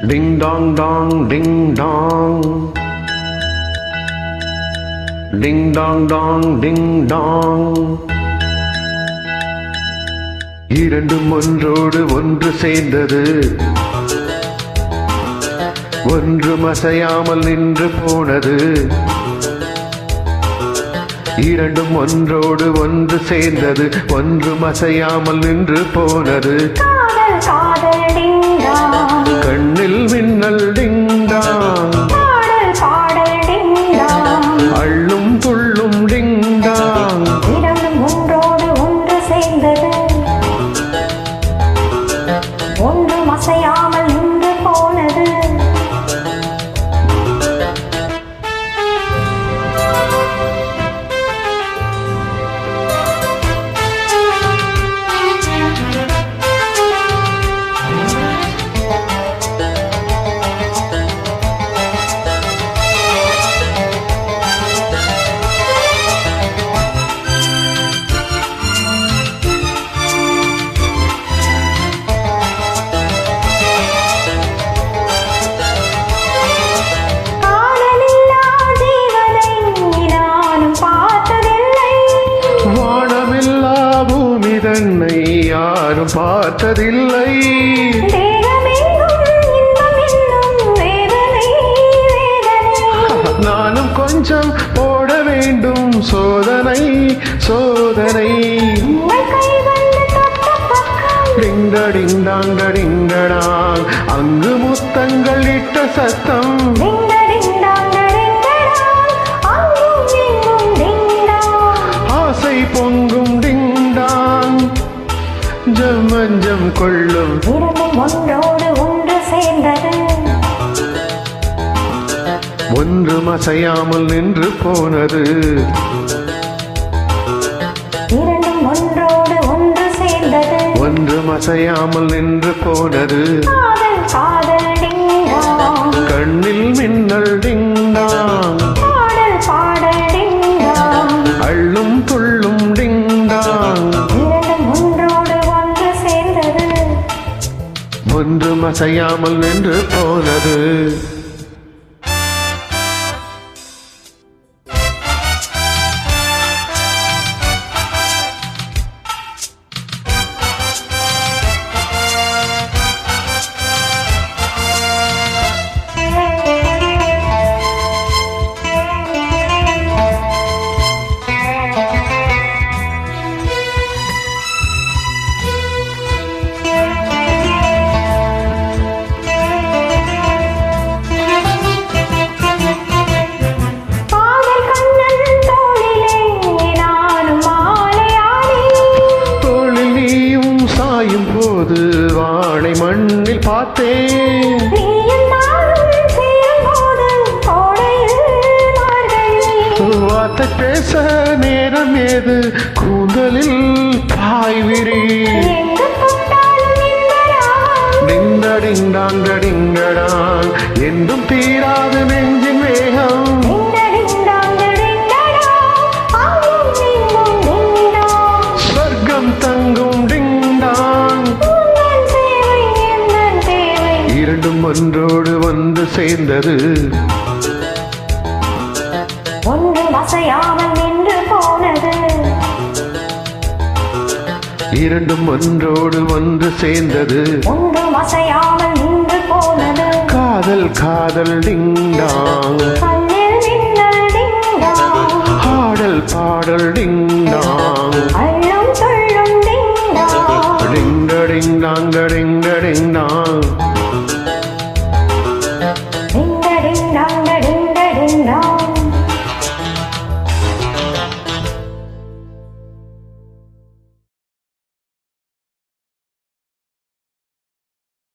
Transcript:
Ding dong dong, ding dong. Ding dong dong, ding dong. இரண்டும் ஒன்றோடு ஒன்று சேர்ந்தது, ஒன்றும் அசையாமல் நின்று போனது. இரண்டும் ஒன்றோடு ஒன்று சேர்ந்தது, ஒன்றும் அசையாமல் நின்று போனது. காதல் காதல் டிங் டாங், கண்ணில் மின்னல் டிங் டாங், பாடல் பாடல் டிங் டாங், அள்ளும் துள்ளும் டிங் டாங். இரண்டும் ஒன்றோடு ஒன்று சேர்ந்தது, ஒன்றும் அசையாமல் நின்று போனது. தன்னை யாரும் பார்த்ததில்லை. நானும் கொஞ்சம் போட வேண்டும் சோதனை சோதனை. டிங்கடிங்டாங்கடிங்கடாங், அங்கு முத்தங்கள் இட்ட சத்தம். ஆசை பொங்கும் மஞ்சம் கொள்ளும், இரண்டும் ஒன்றோடு ஒன்று சேர்ந்தது, ஒன்றும் அசையாமல் நின்று போனது. இரண்டும் ஒன்றோடு ஒன்று சேர்ந்தது, ஒன்றும் அசையாமல் நின்று போனது. காதல் காதல் டிங் டாங், கண்ணில் மின்னல் டிங் டாங், பாடல் பாடல் டிங் டாங், அள்ளும் துள்ளும் டிங் டாங். ஒன்றும் அசையாமல் நின்று போனது. போது வாழை மண்ணில் பார்த்தேன், வார்த்தை பேச நேரம் ஏது, கூந்தலில் பாய்விரி. டிங்கடிங்டாங்கடிங்கடாங், என்றும் தீராது நெஞ்சின் வேகம். சொர்க்கம் தங்கும் இரண்டும் ஒன்றோடு ஒன்று சேர்ந்தது, ஒன்றும் அசையாமல் நின்று போனது. இரண்டும் ஒன்றோடு ஒன்று சேர்ந்தது, ஒன்றும் அசையாமல் நின்று போனது. காதல் காதல் டிங் டாங், கண்ணில் மின்னல் டிங் டாங், பாடல் பாடல் டிங் டாங், அள்ளும் துள்ளும் டிங் டாங். டிங்கடிங்டாங்கடிங்கடிங்டாங்.